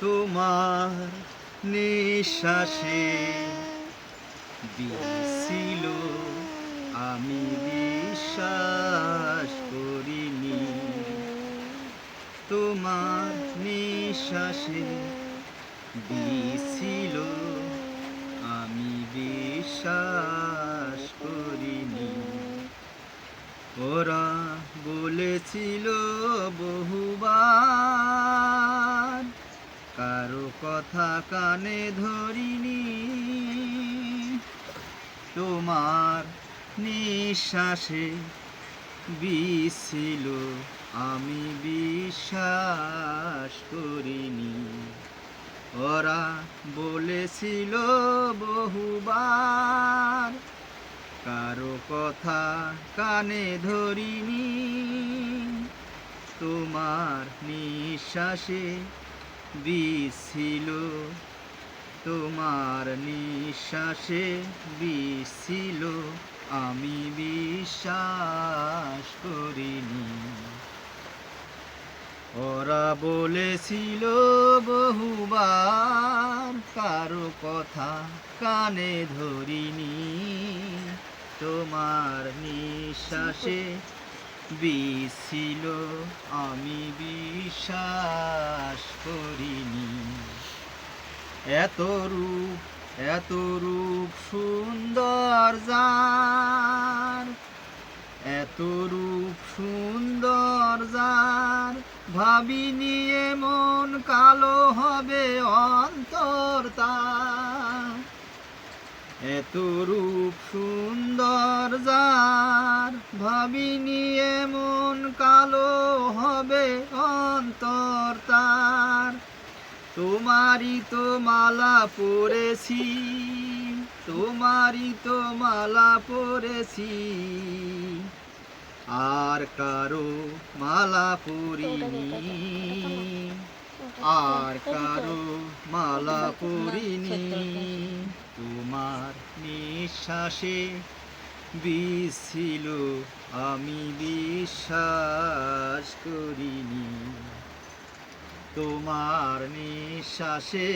তোমার নিঃশ্বাসে বিছিল আমি বিশ্বাস করিনি। তোমার নিঃশ্বাসে বিছিল আমি বিশ্বাস করিনি। ওরা বলেছিল বহুবার, কারো কথা কানে ধরিনি। তোমার নিঃশ্বাসে বিছিল আমি বিশ্বাস করিনি। ওরা বলেছিল বহুবার, কারো কথা কানে ধরিনি। তোমার নিঃশ্বাসে বিছিল, তোমার নিঃশ্বাসে বিছিল আমি বিশ্বাস করিনি। ওরা বলেছিল বহুবার, কারো কথা কানে ধরিনি। তোমার নিঃশ্বাসে বিছিল আমি বিশ্বাস করিনি। এত রূপ সুন্দর যার, এত রূপ সুন্দর যার, ভাবিনি এমন কালো হবে অন্তর তার। এত রূপ সুন্দর যার, ভাবিনি এমন কালো হবে অন্তর তার। তোমারই তো মালা পরেছি, তোমারই তো মালা পরেছি, আর কারো মালা পরিনি, আর কারো মালা পরিনি। তোমার নিঃশ্বাসে বিছিল আমি বিশ্বাস করিনি। তোমার নিঃশ্বাসে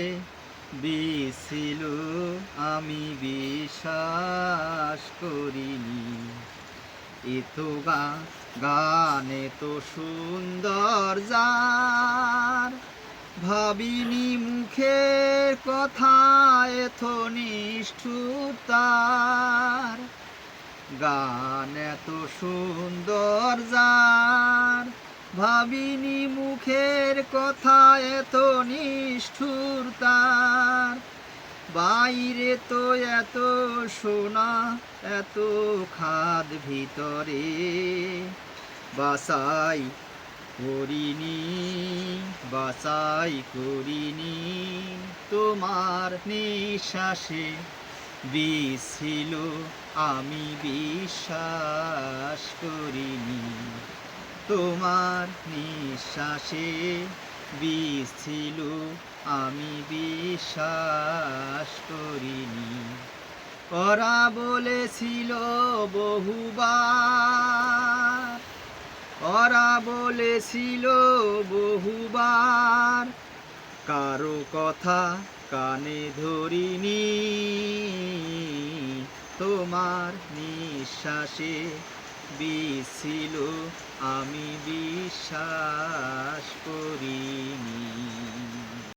বিছিল আমি বিশ্বাস করিনি। এত গান এত সুন্দর যার, ভাবিনি মুখের কথা এত নিষ্ঠুর তার। গান এত সুন্দর যার, ভাবিনি মুখের কথা এত নিষ্ঠুর তার। বাইরে তো এত সোনা এত খাদ ভিতরে, বাসাই করিনি, বাসাই করিনি। তোমার নিঃশ্বাসে বিছিল আমি বিশ্বাস করিনি। তোমার নিঃশ্বাসে বিছিল আমি বিশ্বাস করিনি। ওরা বলেছিল বহুবার, ওরা বলেছিল বহুবার, কারো কথা কানে ধরিনি। তোমার নিঃশ্বাসে বিছিল আমি বিশ্বাস করিনি।